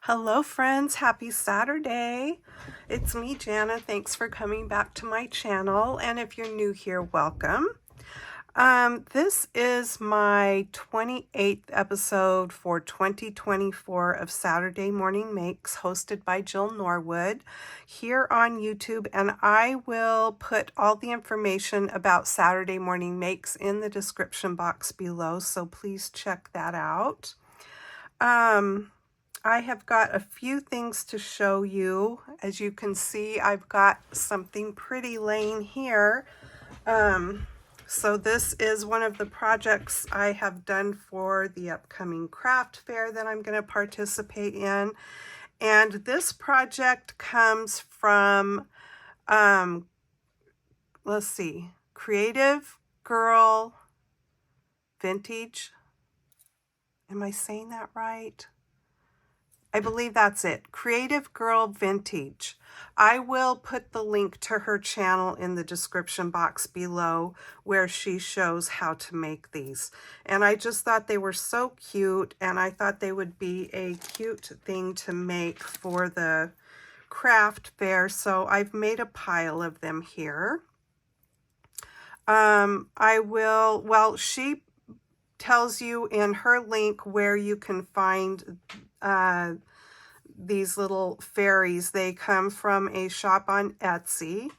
Hello friends, happy Saturday. It's me, Janna. Thanks for coming back to my channel. And if you're new here, welcome. This is my 28th episode for 2024 of Saturday Morning Makes, hosted by Jill Norwood here on YouTube. And I will put all the information about Saturday Morning Makes in the description box below, so please check that out. I have got a few things to show you. As you can see, I've got something pretty laying here. So this is one of the projects I have done for the upcoming craft fair that I'm going to participate in. And this project comes from, let's see, Creative Girl Vintage. Am I saying that right? I believe that's it. Creative Girl Vintage. I will put the link to her channel in the description box below where she shows how to make these. And I just thought they were so cute, and I thought they would be a cute thing to make for the craft fair. So I've made a pile of them here. She tells you in her link where you can find these little fairies. They come from a shop on Etsy,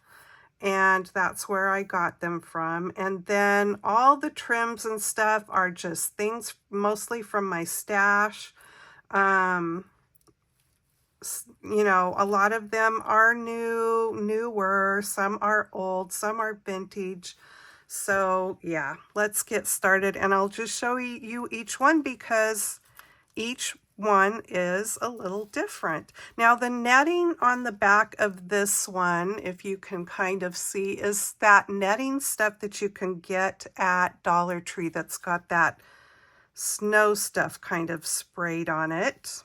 and that's where I got them from. And then all the trims and stuff are just things mostly from my stash. You know, a lot of them are newer, some are old, some are vintage. So yeah, let's get started, and I'll just show you each one because each one is a little different. Now the netting on the back of this one, if you can kind of see, is that netting stuff that you can get at Dollar Tree that's got that snow stuff kind of sprayed on it.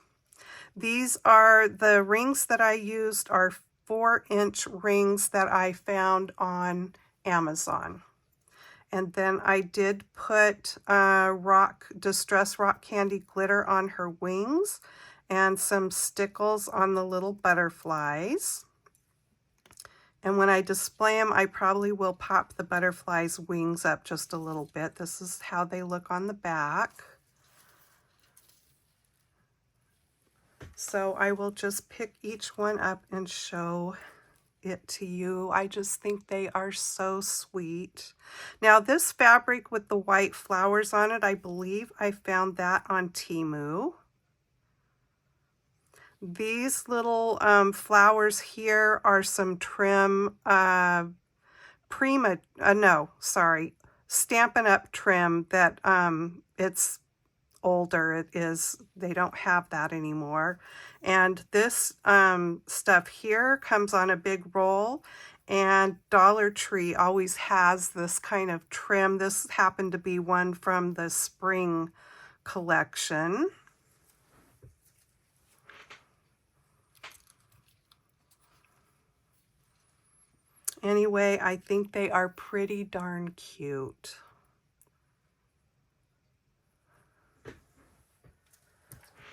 These are the rings that I used, are 4-inch rings that I found on Amazon. And then I did put Distress Rock Candy glitter on her wings and some stickles on the little butterflies. And when I display them, I probably will pop the butterflies' wings up just a little bit. This is how they look on the back. So I will just pick each one up and show it to you. I just think they are so sweet. Now this fabric with the white flowers on it, I believe I found that on Temu. These little flowers here are some trim, Stampin' Up! Trim that it's older. They don't have that anymore. And this stuff here comes on a big roll, and Dollar Tree always has this kind of trim. This happened to be one from the spring collection. Anyway, I think they are pretty darn cute.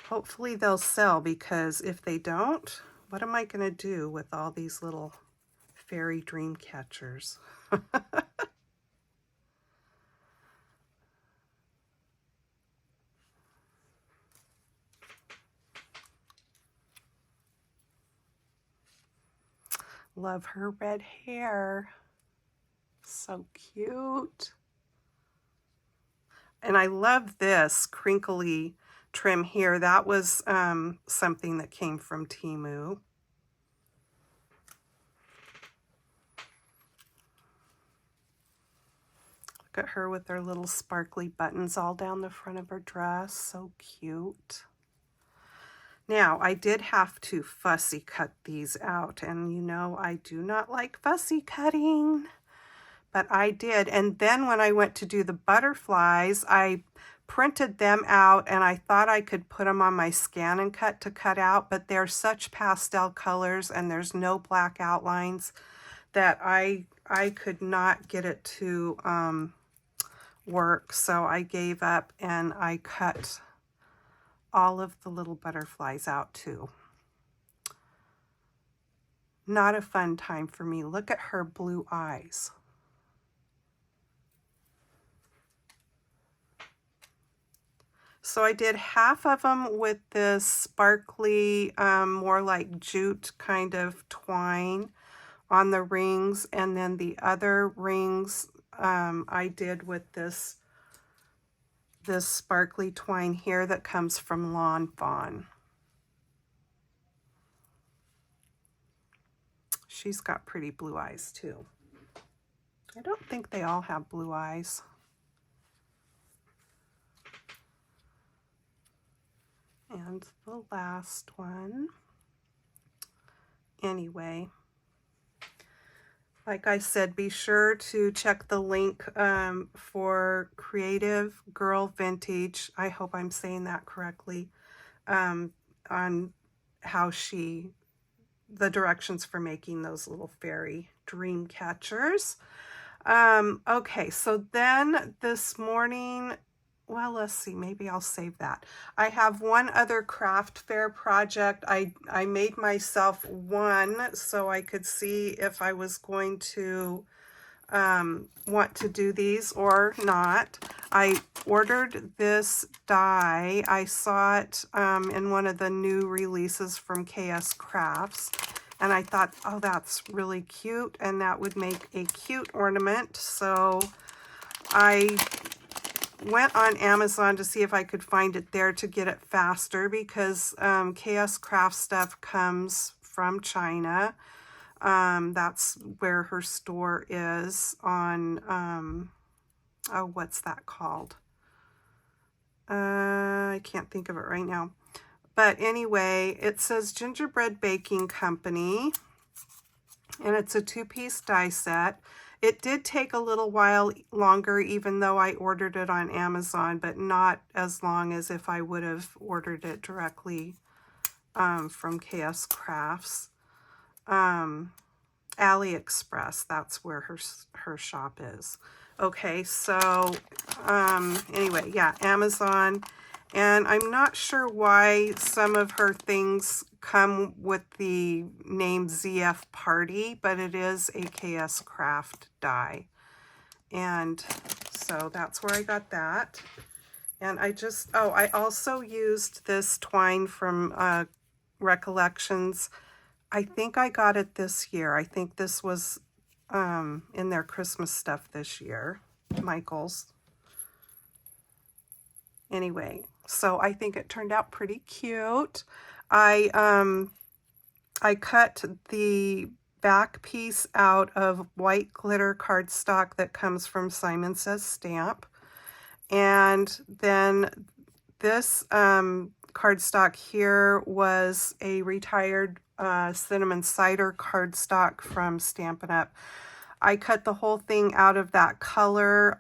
Hopefully they'll sell, because if they don't, what am I going to do with all these little fairy dream catchers? Love her red hair. So cute. And I love this crinkly trim here. That was something that came from Temu. Look at her with her little sparkly buttons all down the front of her dress. So cute. Now, I did have to fussy cut these out, and you know I do not like fussy cutting, but I did. And then when I went to do the butterflies, I printed them out, and I thought I could put them on my Scan and Cut to cut out, but they're such pastel colors and there's no black outlines that I could not get it to work. So I gave up and I cut all of the little butterflies out too. Not a fun time for me. Look at her blue eyes. So I did half of them with this sparkly, more like jute kind of twine on the rings, and then the other rings I did with this sparkly twine here that comes from Lawn Fawn. She's got pretty blue eyes too. I don't think they all have blue eyes. And the last one. Anyway, like I said, be sure to check the link for Creative Girl Vintage. I hope I'm saying that correctly. On how the directions for making those little fairy dream catchers. Okay, so then this morning, well, let's see, maybe I'll save that. I have one other craft fair project. I made myself one so I could see if I was going to want to do these or not. I ordered this die. I saw it in one of the new releases from KS Crafts, and I thought, oh, that's really cute, and that would make a cute ornament. So I went on Amazon to see if I could find it there to get it faster, because KS Craft stuff comes from China. That's where her store is on, oh, what's that called? I can't think of it right now. But anyway, it says Gingerbread Baking Company, and it's a 2-piece die set. It did take a little while longer, even though I ordered it on Amazon, but not as long as if I would have ordered it directly from KS Crafts. AliExpress, that's where her shop is. Okay, so anyway, yeah, Amazon. And I'm not sure why some of her things come with the name ZF Party, but it is a KS Craft die. And so that's where I got that. And I also used this twine from Recollections. I think I got it this year. I think this was in their Christmas stuff this year, Michael's. Anyway, so I think it turned out pretty cute. I cut the back piece out of white glitter cardstock that comes from Simon Says Stamp. And then this cardstock here was a retired cinnamon cider cardstock from Stampin' Up. I cut the whole thing out of that color.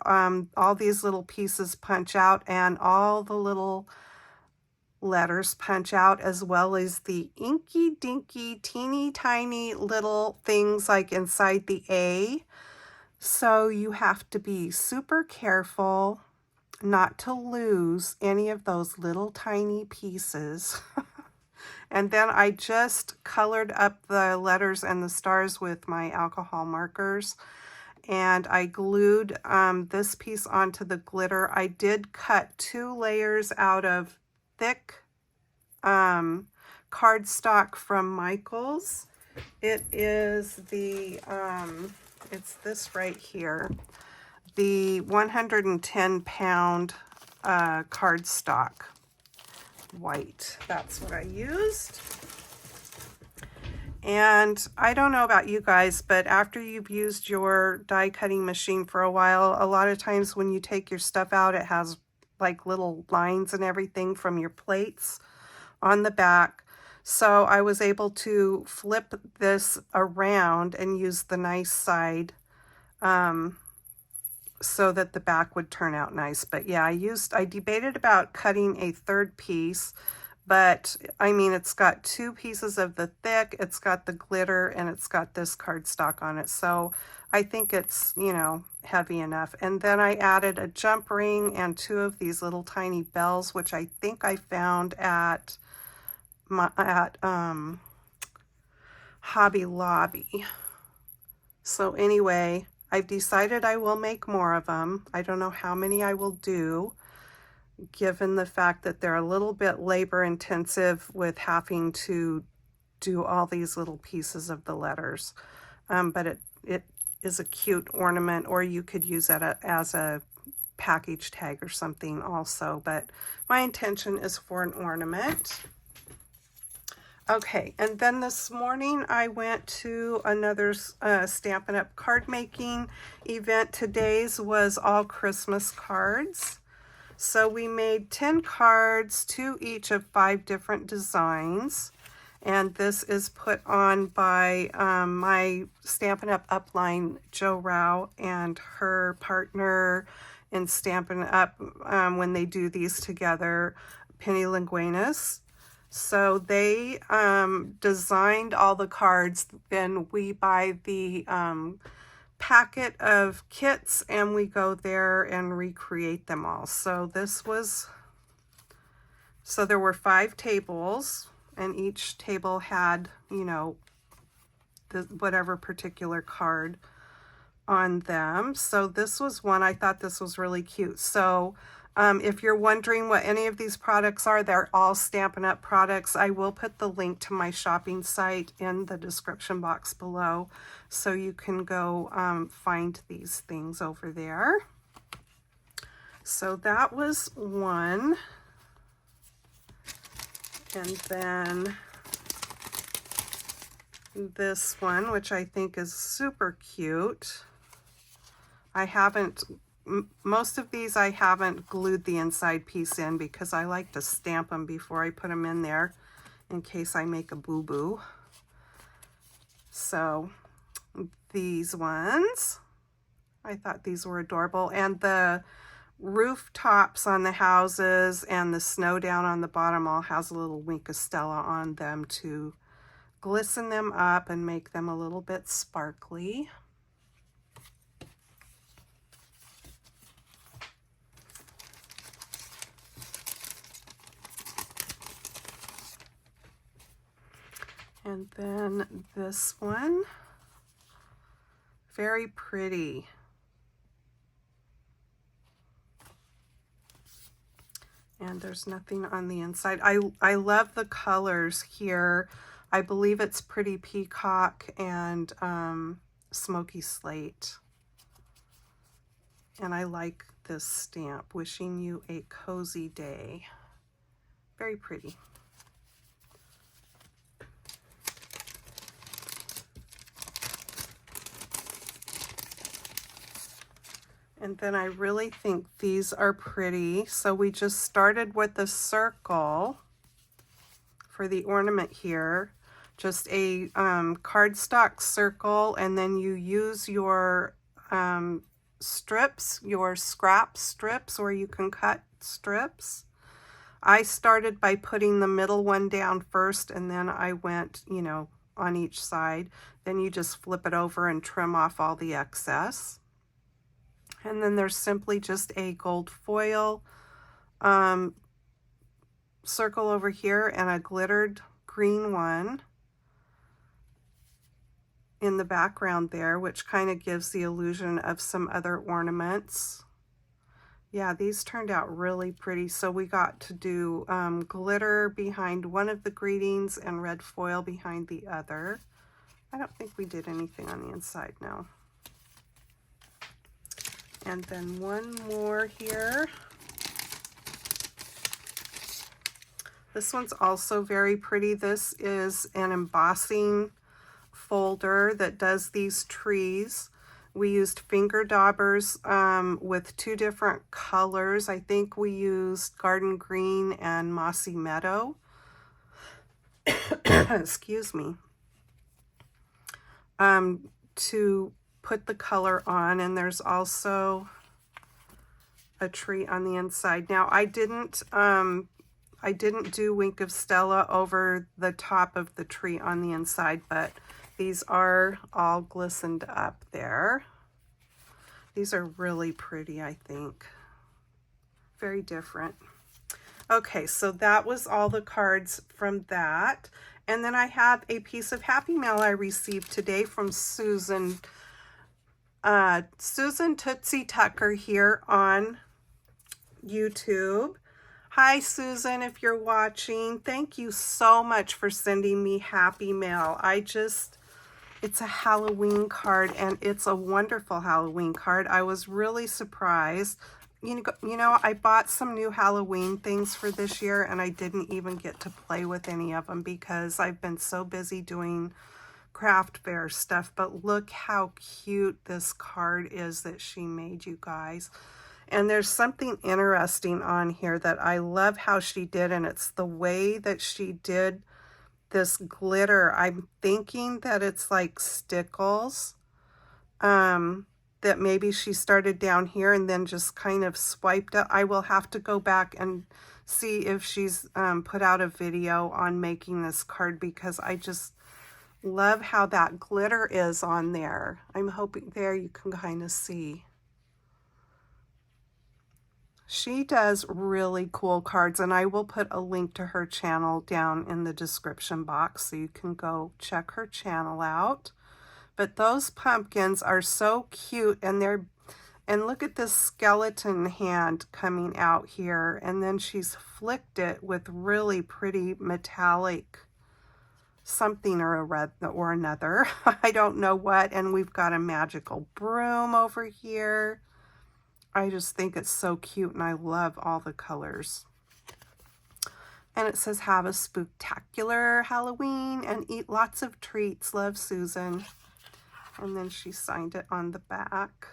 All these little pieces punch out, and all the little letters punch out, as well as the inky dinky teeny tiny little things like inside the A. So you have to be super careful not to lose any of those little tiny pieces. And then I just colored up the letters and the stars with my alcohol markers, and I glued this piece onto the glitter. I did cut 2 layers out of thick cardstock from Michael's. It is the, it's this right here, the 110-pound cardstock. White, that's what I used. And I don't know about you guys, but after you've used your die cutting machine for a while, a lot of times when you take your stuff out, it has like little lines and everything from your plates on the back. So I was able to flip this around and use the nice side so that the back would turn out nice. But yeah, I debated about cutting a 3rd piece, But I mean, it's got 2 pieces of the thick, it's got the glitter, and it's got this cardstock on it. So I think it's, you know, heavy enough. And then I added a jump ring and 2 of these little tiny bells, which I think I found at Hobby Lobby. So anyway, I've decided I will make more of them. I don't know how many I will do, given the fact that they're a little bit labor intensive with having to do all these little pieces of the letters. But it is a cute ornament, or you could use it as a package tag or something also. But my intention is for an ornament. Okay, and then this morning I went to another Stampin' Up! Card making event. Today's was all Christmas cards. So we made 10 cards, 2 each of 5 different designs. And this is put on by my Stampin' Up! Upline, Jo Rao, and her partner in Stampin' Up! When they do these together, Penny Linguinas. So they designed all the cards. Then we buy the packet of kits and we go there and recreate them all. So there were 5 tables, and each table had, you know, whatever particular card on them. So this was one. I thought this was really cute. So if you're wondering what any of these products are, they're all Stampin' Up! Products. I will put the link to my shopping site in the description box below, so you can go find these things over there. So that was one. And then this one, which I think is super cute. Most of these I haven't glued the inside piece in because I like to stamp them before I put them in there in case I make a boo-boo. So these ones, I thought these were adorable. And the rooftops on the houses and the snow down on the bottom all has a little Wink of Stella on them to glisten them up and make them a little bit sparkly. And then this one, very pretty. And there's nothing on the inside. I love the colors here. I believe it's Pretty Peacock and Smoky Slate. And I like this stamp, wishing you a cozy day. Very pretty. And then I really think these are pretty. So we just started with a circle for the ornament here. Just a cardstock circle, and then you use your strips, your scrap strips, or you can cut strips. I started by putting the middle one down first, and then I went, you know, on each side. Then you just flip it over and trim off all the excess. And then there's simply just a gold foil circle over here and a glittered green one in the background there, which kind of gives the illusion of some other ornaments. Yeah, these turned out really pretty. So we got to do glitter behind one of the greetings and red foil behind the other. I don't think we did anything on the inside now. And then one more here. This one's also very pretty. This is an embossing folder that does these trees. We used finger daubers with 2 different colors. I think we used Garden Green and Mossy Meadow. Excuse me. To put the color on, and there's also a tree on the inside. Now I I didn't do Wink of Stella over the top of the tree on the inside, but these are all glistened up there. These are really pretty, I think. Very different. Okay, so that was all the cards from that. And then I have a piece of Happy Mail I received today from Susan. Susan Tootsie Tucker here on YouTube. Hi, Susan, if you're watching. Thank you so much for sending me Happy Mail. It's a Halloween card, and it's a wonderful Halloween card. I was really surprised. You know, I bought some new Halloween things for this year, and I didn't even get to play with any of them because I've been so busy doing craft fair stuff. But look how cute this card is that she made, you guys. And there's something interesting on here that I love how she did, and it's the way that she did this glitter. I'm thinking that it's like stickles, that maybe she started down here and then just kind of swiped it. I will have to go back and see if she's put out a video on making this card, because I just love how that glitter is on there. I'm hoping there you can kind of see. She does really cool cards, and I will put a link to her channel down in the description box so you can go check her channel out. But those pumpkins are so cute, and look at this skeleton hand coming out here, and then she's flicked it with really pretty metallic something or another. I don't know what. And we've got a magical broom over here. I just think it's so cute, and I love all the colors. And it says, have a spooktacular Halloween and eat lots of treats. Love, Susan. And then she signed it on the back.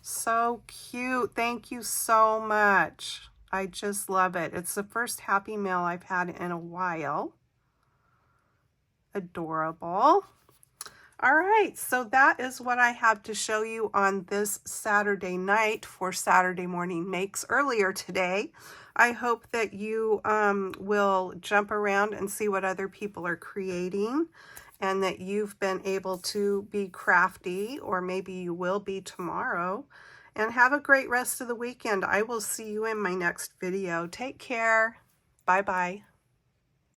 So cute. Thank you so much. I just love it. It's the first Happy Mail I've had in a while. Adorable. All right, so that is what I have to show you on this Saturday night for Saturday Morning Makes earlier today. I hope that you will jump around and see what other people are creating, and that you've been able to be crafty, or maybe you will be tomorrow. And have a great rest of the weekend. I will see you in my next video. Take care. Bye-bye.